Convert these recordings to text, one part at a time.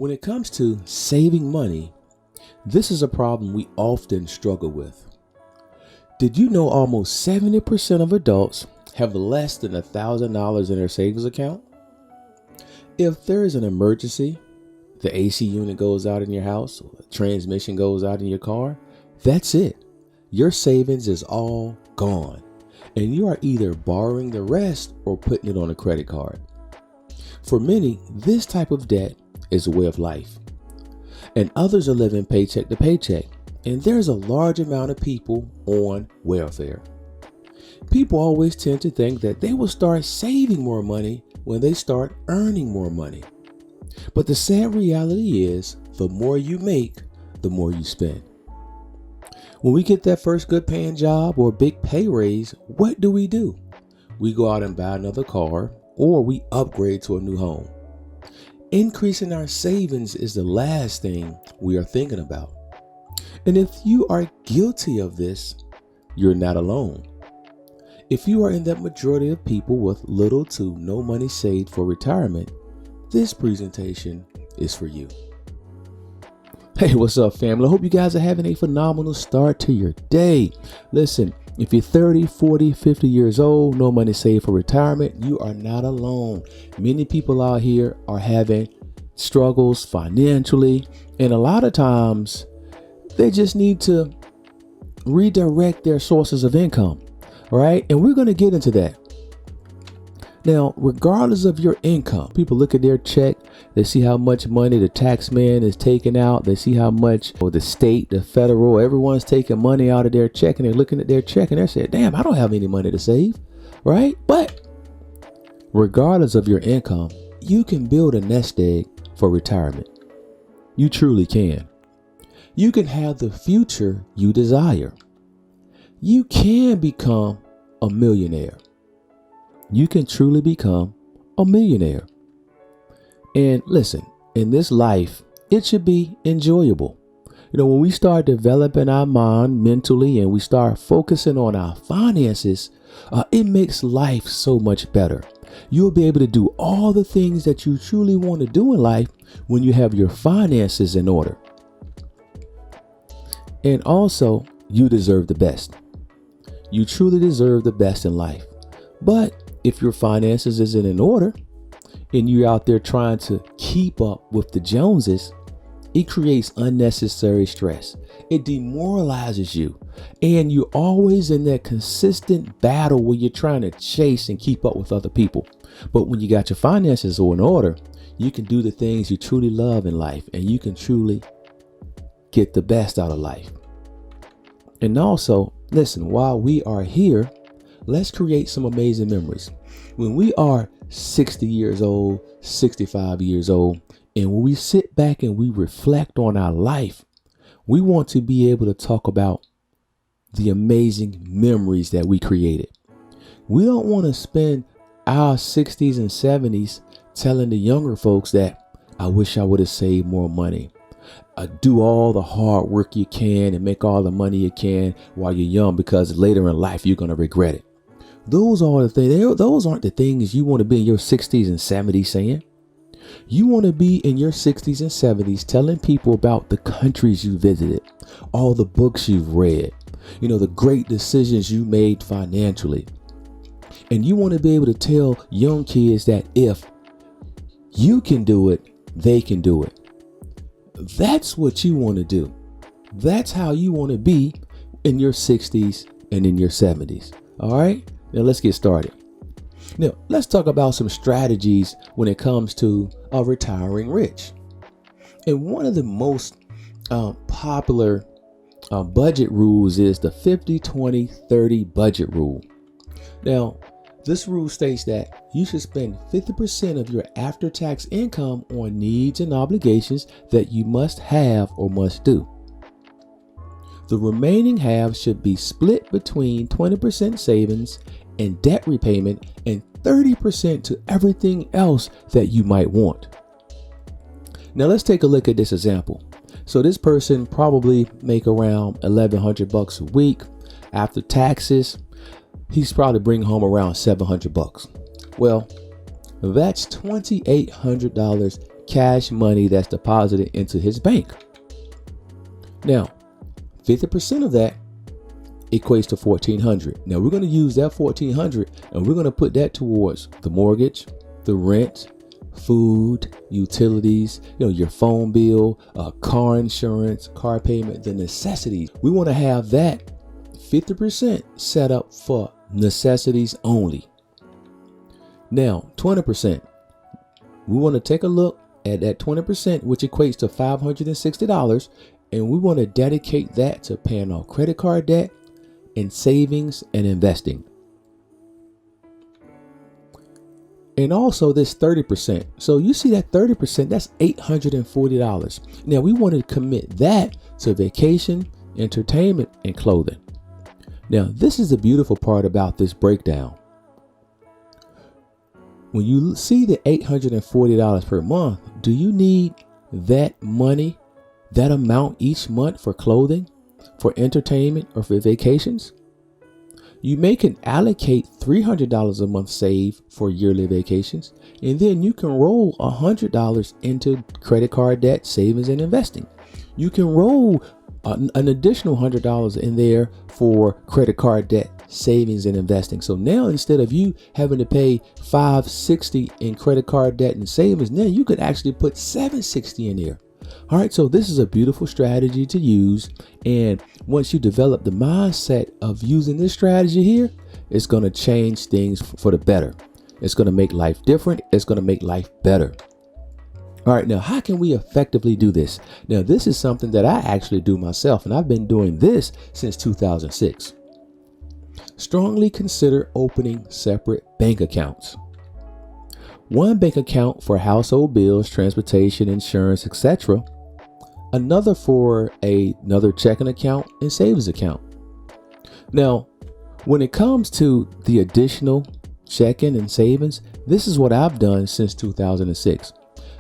When it comes to saving money, this is a problem we often struggle with. Did you know almost 70% of adults have less than $1,000 in their savings account? If there is an emergency, the AC unit goes out in your house, or the transmission goes out in your car, that's it. Your savings is all gone, and you are either borrowing the rest or putting it on a credit card. For many, this type of debt is a way of life, and others are living paycheck to paycheck, and there's a large amount of people on welfare. People always tend to think that they will start saving more money when they start earning more money. But the sad reality is, the more you make, the more you spend. When we get that first good paying job or big pay raise, what do? We go out and buy another car, or we upgrade to a new home. Increasing our savings is the last thing we are thinking about. And if you are guilty of this, you're not alone. If you are in that majority of people with little to no money saved for retirement, this presentation is for you. Hey, what's up, family? I hope you guys are having a phenomenal start to your day. Listen, if you're 30, 40, 50 years old, no money saved for retirement, you are not alone. Many people out here are having struggles financially, and a lot of times they just need to redirect their sources of income, right? And we're going to get into that. Now, regardless of your income, people look at their check, they see how much money the tax man is taking out, they see how much, or the state, the federal, everyone's taking money out of their check, and they're looking at their check and they're saying, damn, I don't have any money to save, right? But regardless of your income, you can build a nest egg for retirement. You truly can. You can have the future you desire. You can become a millionaire. You can truly become a millionaire. And listen, in this life, it should be enjoyable. You know, when we start developing our mind mentally and we start focusing on our finances, it makes life so much better. You'll be able to do all the things that you truly want to do in life when you have your finances in order. And also, you deserve the best. You truly deserve the best in life. But if your finances isn't in order and you're out there trying to keep up with the Joneses, it creates unnecessary stress. It demoralizes you. And you're always in that consistent battle where you're trying to chase and keep up with other people. But when you got your finances in order, you can do the things you truly love in life, and you can truly get the best out of life. And also, listen, while we are here, let's create some amazing memories. When we are 60 years old, 65 years old, and when we sit back and we reflect on our life, we want to be able to talk about the amazing memories that we created. We don't want to spend our 60s and 70s telling the younger folks that I wish I would have saved more money. Do all the hard work you can and make all the money you can while you're young, because later in life you're going to regret it. Those are the things. Those aren't the things you want to be in your 60s and 70s saying. You want to be in your 60s and 70s telling people about the countries you visited, all the books you've read, the great decisions you made financially. And you want to be able to tell young kids that if you can do it, they can do it. That's what you want to do. That's how you want to be in your 60s and in your 70s. All right. Now let's get started. Now let's talk about some strategies when it comes to retiring rich. And one of the most popular budget rules is the 50-20-30 budget rule. Now, this rule states that you should spend 50% of your after-tax income on needs and obligations that you must have or must do. The remaining half should be split between 20% savings and debt repayment and 30% to everything else that you might want. Now let's take a look at this example. So this person probably make around $1,100 a week. After taxes, he's probably bringing home around $700. Well, that's $2,800 cash money that's deposited into his bank. Now, 50% of that equates to $1,400. Now we're going to use that $1,400 and we're going to put that towards the mortgage, the rent, food, utilities, your phone bill, car insurance, car payment, the necessities. We want to have that 50% set up for necessities only. Now, 20%. We want to take a look at that 20%, which equates to $560, and we want to dedicate that to paying off credit card debt and savings and investing. And also this 30%. So you see that 30%, that's $840. Now we want to commit that to vacation, entertainment, and clothing. Now, this is the beautiful part about this breakdown. When you see the $840 per month, do you need that money, that amount each month for clothing, for entertainment, or for vacations? You may can allocate $300 a month saved for yearly vacations, and then you can roll $100 into credit card debt, savings, and investing. You can roll an additional $100 in there for credit card debt, savings, and investing. So now instead of you having to pay $560 in credit card debt and savings, now you could actually put $760 in there. All right, so this is a beautiful strategy to use. And once you develop the mindset of using this strategy here, it's going to change things for the better. It's going to make life different. It's going to make life better. All right, now how can we effectively do this? Now, this is something that I actually do myself, and I've been doing this since 2006. Strongly consider opening separate bank accounts. One bank account for household bills, transportation, insurance, etc. Another for another checking account and savings account. Now, when it comes to the additional checking and savings, this is what I've done since 2006.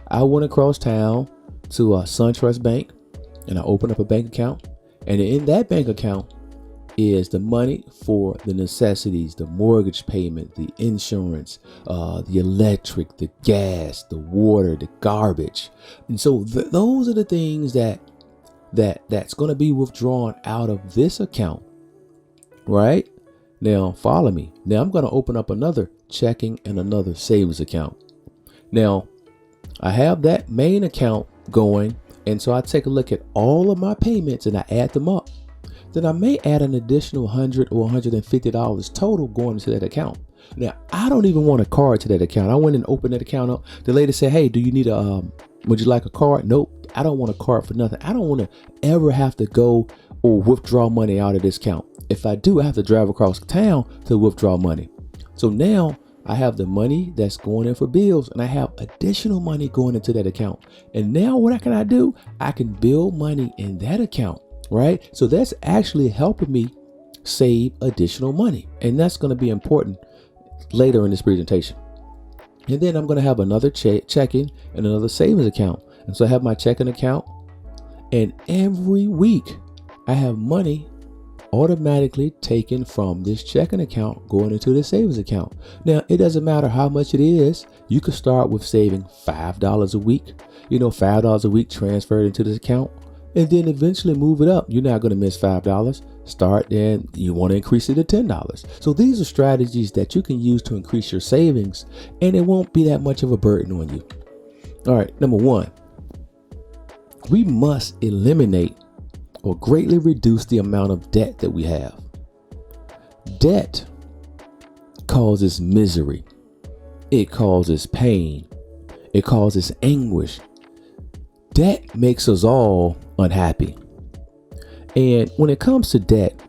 I went across town to SunTrust Bank and I opened up a bank account. And in that bank account is the money for the necessities, the mortgage payment, the insurance, the electric, the gas, the water, the garbage. And so those are the things that's going to be withdrawn out of this account. Right? Now, follow me. Now I'm going to open up another checking and another savings account. Now, I have that main account going, and so I take a look at all of my payments and I add them up. Then I may add an additional $100 or $150 total going into that account. Now, I don't even want a card to that account. I went and opened that account up. The lady said, "Hey, do you need would you like a card?" Nope, I don't want a card for nothing. I don't want to ever have to go or withdraw money out of this account. If I do, I have to drive across town to withdraw money. So now I have the money that's going in for bills, and I have additional money going into that account. And now what can I do? I can build money in that account, right? So that's actually helping me save additional money. And that's going to be important later in this presentation. And then I'm going to have another checking and another savings account. And so I have my checking account, and every week I have money automatically taken from this checking account going into the savings account. Now, it doesn't matter how much it is. You could start with saving $5 a week, $5 a week transferred into this account, and then eventually move it up. You're not going to miss $5. Start then, you want to increase it to $10. So these are strategies that you can use to increase your savings, and it won't be that much of a burden on you. All right, number one, we must eliminate or greatly reduce the amount of debt that we have. Debt causes misery. It causes pain. It causes anguish. Debt makes us all unhappy. And when it comes to debt,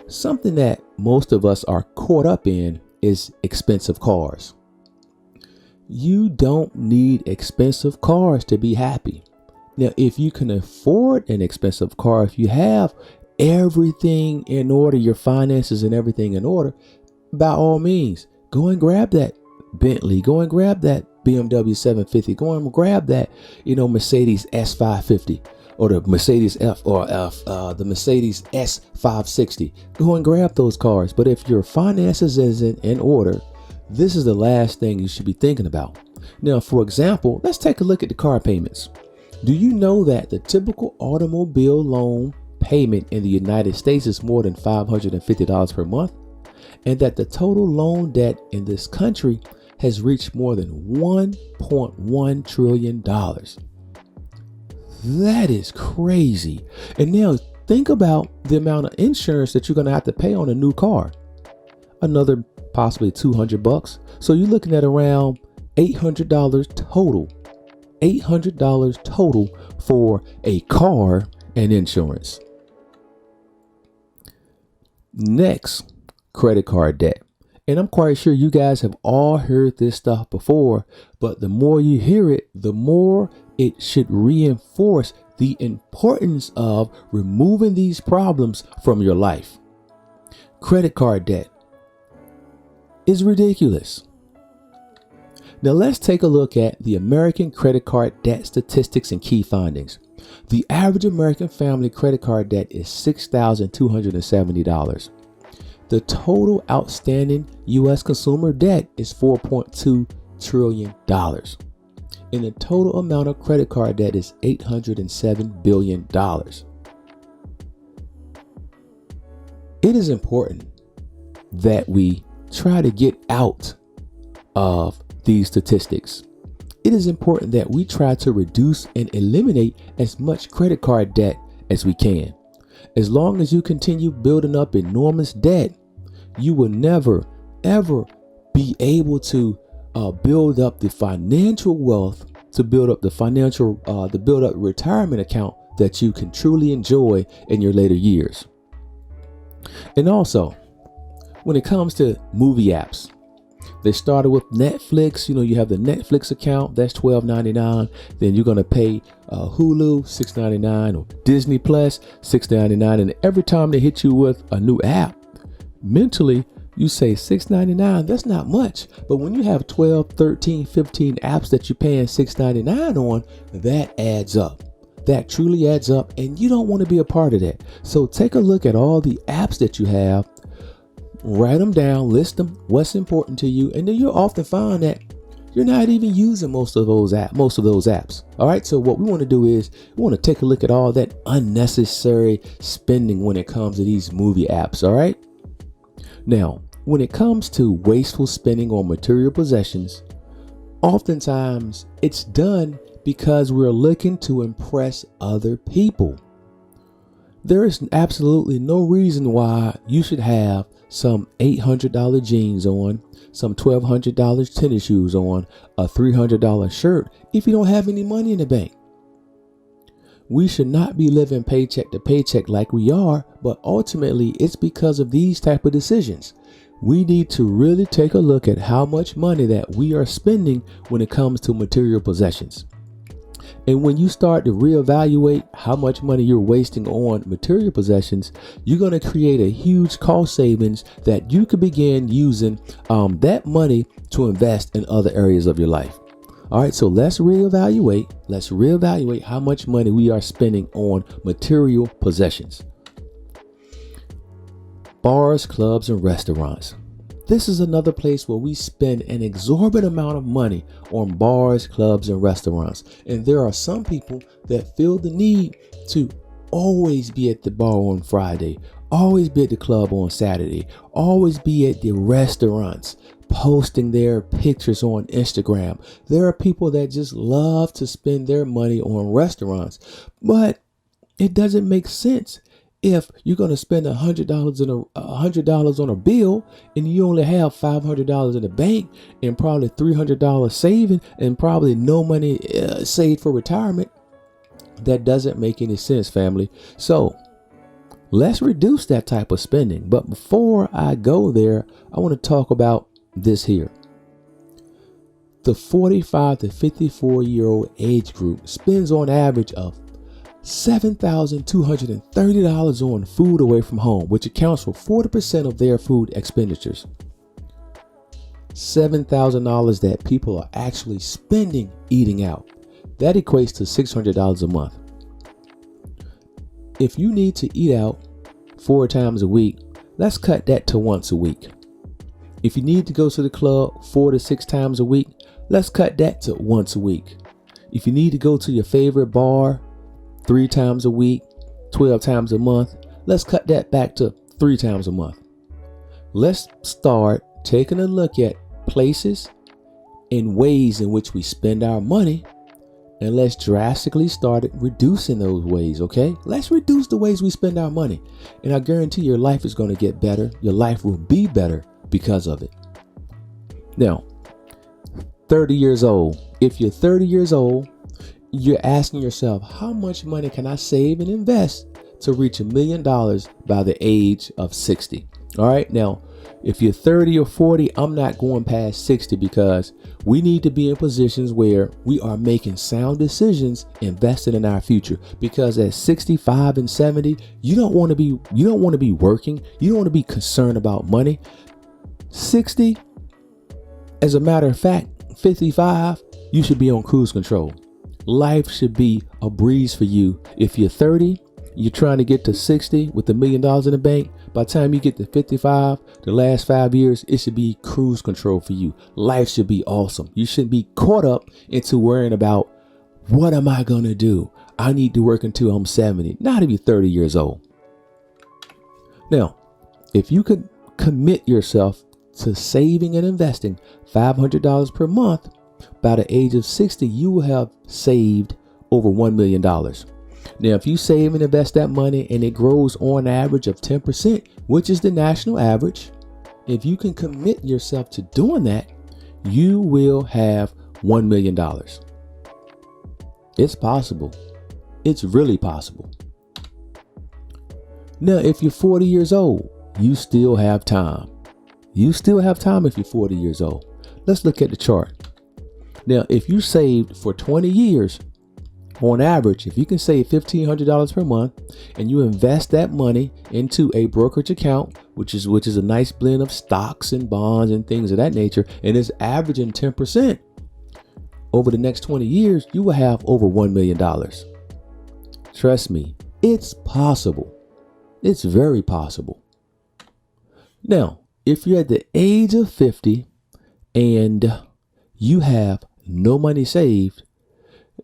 something that most of us are caught up in is expensive cars. You don't need expensive cars to be happy. Now, if you can afford an expensive car, if you have everything in order, your finances and everything in order, by all means, go and grab that Bentley, go and grab that BMW 750, go and grab that, Mercedes S550 or the Mercedes the Mercedes S560. Go and grab those cars. But if your finances isn't in order, this is the last thing you should be thinking about. Now, for example, let's take a look at the car payments. Do you know that the typical automobile loan payment in the United States is more than $550 per month? And that the total loan debt in this country has reached more than $1.1 trillion. That is crazy. And now think about the amount of insurance that you're going to have to pay on a new car. Another possibly $200. So you're looking at around $800 total. $800 total for a car and insurance. Next, credit card debt. And I'm quite sure you guys have all heard this stuff before, but the more you hear it, the more it should reinforce the importance of removing these problems from your life. Credit card debt is ridiculous. Now let's take a look at the American credit card debt statistics and key findings. The average American family credit card debt is $6,270. The total outstanding U.S. consumer debt is $4.2 trillion. And the total amount of credit card debt is $807 billion. It is important that we try to get out of these statistics. It is important that we try to reduce and eliminate as much credit card debt as we can. As long as you continue building up enormous debt, you will never, ever be able to build up the financial wealth, to build up retirement account that you can truly enjoy in your later years. And also, when it comes to movie apps, they started with Netflix. You have the Netflix account, that's $12.99. Then you're going to pay Hulu, $6.99, or Disney Plus, $6.99. And every time they hit you with a new app, mentally, you say $6.99, that's not much. But when you have 12, 13, 15 apps that you're paying $6.99 on, that adds up. That truly adds up, and you don't want to be a part of that. So take a look at all the apps that you have, write them down, list them, what's important to you, and then you'll often find that you're not even using most of those apps. All right. So what we want to do is we want to take a look at all that unnecessary spending when it comes to these movie apps. All right. Now, when it comes to wasteful spending on material possessions, oftentimes it's done because we're looking to impress other people. There is absolutely no reason why you should have some $800 jeans on, some $1,200 tennis shoes on, a $300 shirt if you don't have any money in the bank. We should not be living paycheck to paycheck like we are, but ultimately it's because of these type of decisions. We need to really take a look at how much money that we are spending when it comes to material possessions. And when you start to reevaluate how much money you're wasting on material possessions, you're going to create a huge cost savings that you could begin using that money to invest in other areas of your life. All right, so let's reevaluate. Let's reevaluate how much money we are spending on material possessions. Bars, clubs, and restaurants. This is another place where we spend an exorbitant amount of money on bars, clubs, and restaurants. And there are some people that feel the need to always be at the bar on Friday, always be at the club on Saturday, always be at the restaurants, posting their pictures on Instagram. There are people that just love to spend their money on restaurants, but it doesn't make sense. If you're going to spend $100 on a bill and you only have $500 in the bank and probably $300 saving and probably no money saved for retirement, that doesn't make any sense, family. So let's reduce that type of spending. But before I go there, I want to talk about this here. The 45 to 54-year-old age group spends on average of $7,230 on food away from home, which accounts for 40% of their food expenditures. $7,000 that people are actually spending eating out. That equates to $600 a month. If you need to eat out 4 times a week, let's cut that to once a week. If you need to go to the club 4 to 6 times a week, Let's cut that to once a week. If you need to go to your favorite bar 3 times a week, 12 times a month, let's cut that back to 3 times a month. Let's start taking a look at places and ways in which we spend our money, and let's drastically start reducing those ways, okay? Let's reduce the ways we spend our money, and I guarantee your life is going to get better. Your life will be better because of it. Now, 30 years old. If you're 30 years old, you're asking yourself, how much money can I save and invest to reach $1 million by the age of 60? All right. Now, if you're 30 or 40, I'm not going past 60 because we need to be in positions where we are making sound decisions, investing in our future. Because at 65 and 70, you don't want to be working. You don't want to be concerned about money. 60, as a matter of fact, 55, you should be on cruise control. Life should be a breeze for you. If you're 30, you're trying to get to 60 with $1 million in the bank. By the time you get to 55, the last 5 years, it should be cruise control for you. Life should be awesome. You shouldn't be caught up into worrying about, what am I going to do? I need to work until I'm 70. Not if you're 30 years old. Now, if you could commit yourself to saving and investing $500 per month, by the age of 60, you will have saved over $1 million. Now, if you save and invest that money and it grows on average of 10%, which is the national average, if you can commit yourself to doing that, you will have $1 million. It's possible. It's really possible. Now, if you're 40 years old, you still have time. You still have time if you're 40 years old. Let's look at the chart. Now, if you saved for 20 years, on average, if you can save $1,500 per month and you invest that money into a brokerage account, which is a nice blend of stocks and bonds and things of that nature, and is averaging 10%, over the next 20 years, you will have over $1 million. Trust me, it's possible. It's very possible. Now, if you're at the age of 50 and you have no money saved,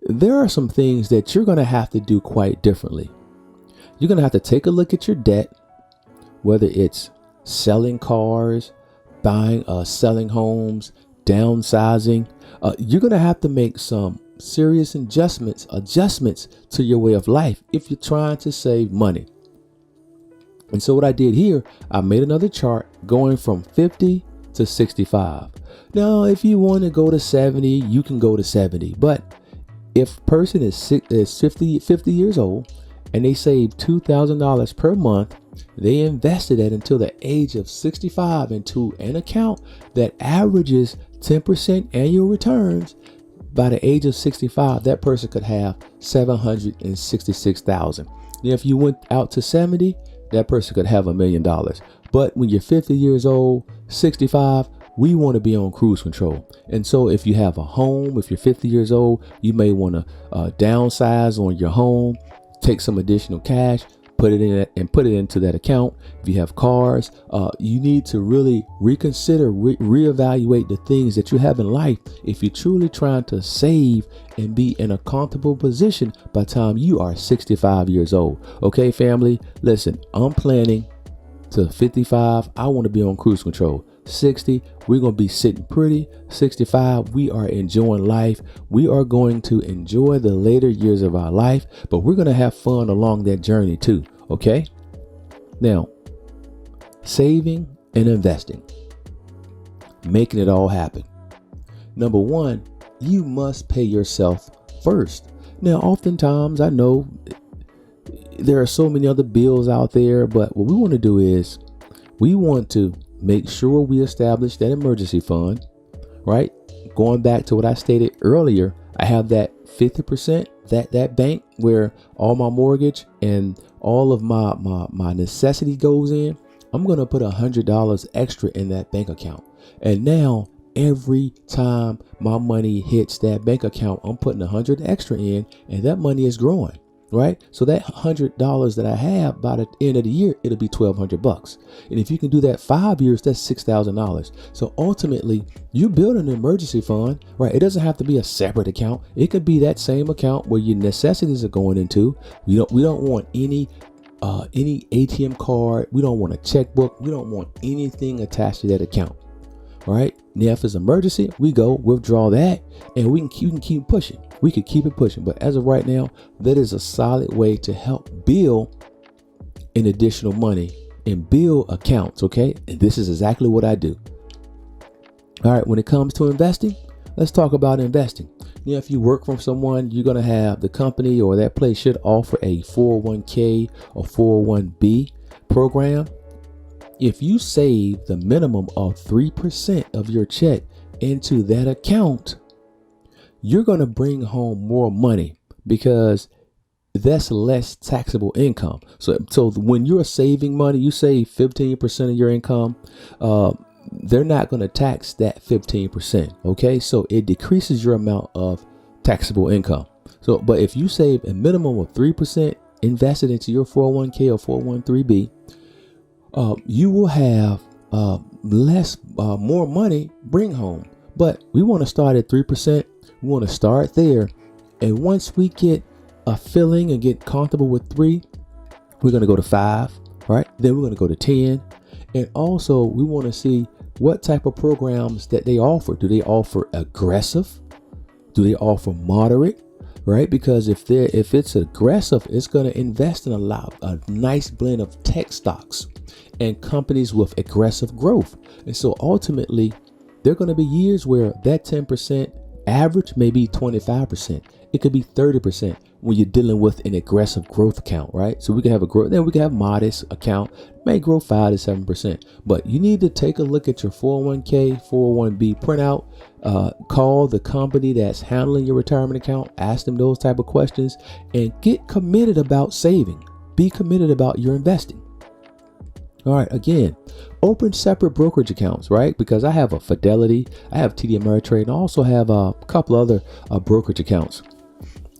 there are some things that you're going to have to do quite differently. You're going to have to take a look at your debt, whether it's selling cars, selling homes, downsizing. You're going to have to make some serious adjustments to your way of life if you're trying to save money. And so what I did here, I made another chart going from 50 to 65. Now, if you want to go to 70, you can go to 70. But if a person is 50 years old and they save $2,000 per month, they invested that until the age of 65 into an account that averages 10% annual returns. By the age of 65, that person could have $766,000. Now, if you went out to 70, that person could have $1 million. But when you're 50 years old, 65, we want to be on cruise control. And so if you have a home, if you're 50 years old, you may want to downsize on your home, take some additional cash, put it into that account. If you have cars, you need to really reconsider, reevaluate the things that you have in life if you're truly trying to save and be in a comfortable position by the time you are 65 years old. Okay, family, listen, I'm planning to 55. I want to be on cruise control. 60, we're going to be sitting pretty. 65, we are enjoying life. We are going to enjoy the later years of our life, but we're going to have fun along that journey too. Okay. Now, saving and investing, making it all happen. Number one, you must pay yourself first. Now, oftentimes I know there are so many other bills out there, but what we want to do is we want to make sure we establish that emergency fund, right? Going back to what I stated earlier, I have that 50%, that bank where all my mortgage and all of my necessity goes in. I'm going to put $100 extra in that bank account. And now every time my money hits that bank account, I'm putting 100 extra in, and that money is growing. right? So that $100 that I have by the end of the year, it'll be $1,200. And if you can do that 5 years, that's $6,000. So ultimately, you build an emergency fund, right? It doesn't have to be a separate account. It could be that same account where your necessities are going into. We don't want any ATM card. We don't want a checkbook. We don't want anything attached to that account. All right. Now, if it's emergency, we go withdraw that, and we can keep pushing. We could keep it pushing. But as of right now, that is a solid way to help build an additional money and build accounts. Okay. And this is exactly what I do. All right. When it comes to investing, let's talk about investing. Now, if you work for someone, you're going to have the company or that place should offer a 401k or 401b program. If you save the minimum of 3% of your check into that account, you're going to bring home more money because that's less taxable income. So when you're saving money, you save 15% of your income, they're not going to tax that 15%. Okay. So it decreases your amount of taxable income. So, but if you save a minimum of 3% invested into your 401k or 401b, you will have more money bring home. But we want to start at 3%. We want to start there. And once we get a feeling and get comfortable with 3, we're going to go to 5, right? Then we're going to go to 10. And also we want to see what type of programs that they offer. Do they offer aggressive? Do they offer moderate? Right? Because if it's aggressive, it's going to invest in a nice blend of tech stocks and companies with aggressive growth. And so ultimately, there are going to be years where that 10% average may be 25%. It could be 30% when you're dealing with an aggressive growth account, right? So we can have a growth, then we can have modest account, may grow 5 to 7%. But you need to take a look at your 401k, 401b printout, call the company that's handling your retirement account, ask them those type of questions, and get committed about saving. Be committed about your investing. All right. Again, open separate brokerage accounts, right? Because I have a Fidelity, I have TD Ameritrade, and I also have a couple other brokerage accounts.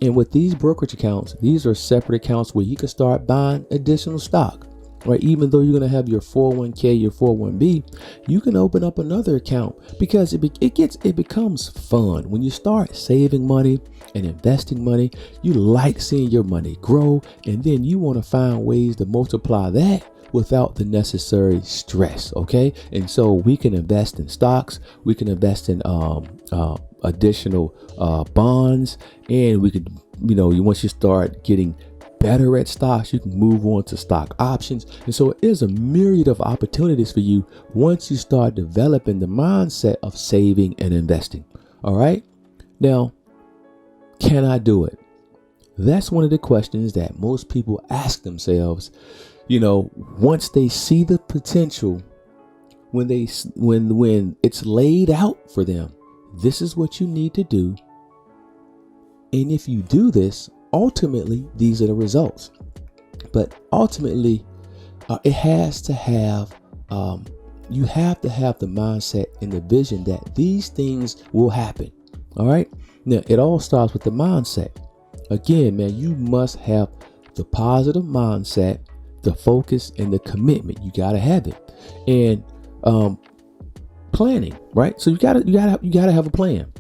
And with these brokerage accounts, these are separate accounts where you can start buying additional stock, right? Even though you're going to have your 401k, your 401b, you can open up another account because it becomes fun when you start saving money and investing money. You like seeing your money grow, and then you want to find ways to multiply that without the necessary stress. Okay. And so we can invest in stocks. We can invest in additional bonds, and we could, once you start getting better at stocks, you can move on to stock options. And so it is a myriad of opportunities for you once you start developing the mindset of saving and investing. All right. Now, can I do it? That's one of the questions that most people ask themselves, once they see the potential, when it's laid out for them. This is what you need to do. And if you do this, ultimately, these are the results. But ultimately, it has to have, you have to have the mindset and the vision that these things will happen. All right. Now, it all starts with the mindset. Again, man, you must have the positive mindset, the focus, and the commitment. You got to have it. And, planning, right? So you gotta have a plan.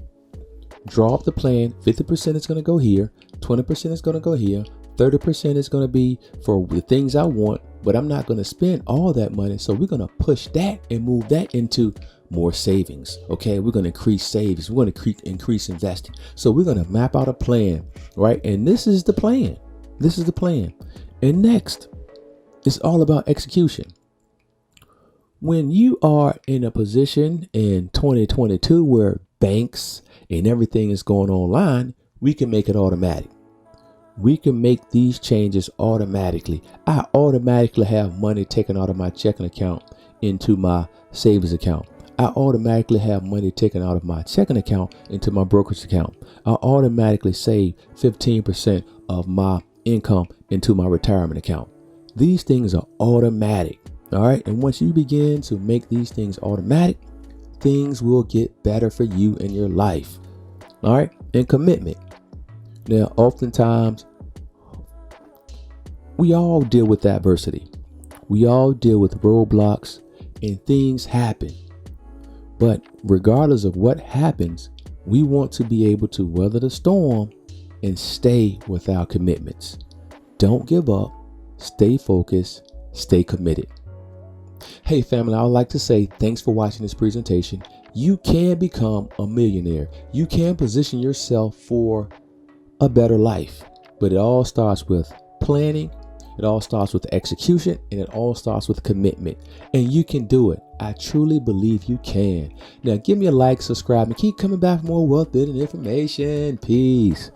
Draw up the plan. 50% is going to go here. 20% is going to go here. 30% is going to be for the things I want, but I'm not going to spend all that money. So we're going to push that and move that into more savings. Okay. We're going to increase savings. We're going to increase investing. So we're going to map out a plan, right? And this is the plan. This is the plan. And next, it's all about execution. When you are in a position in 2022 where banks and everything is going online, we can make it automatic. We can make these changes automatically. I automatically have money taken out of my checking account into my savings account. I automatically have money taken out of my checking account into my brokerage account. I automatically save 15% of my income into my retirement account. These things are automatic. All right. And once you begin to make these things automatic, things will get better for you in your life. All right. And commitment. Now, oftentimes We all deal with adversity. We all deal with roadblocks and things happen. But regardless of what happens, we want to be able to weather the storm and stay with our commitments. Don't give up. Stay focused. Stay committed. Hey family, I would like to say thanks for watching this presentation. You can become a millionaire. You can position yourself for a better life. But it all starts with planning. It all starts with execution, and it all starts with commitment. And you can do it. I truly believe you can. Now give me a like, subscribe, and keep coming back for more wealth building information. Peace.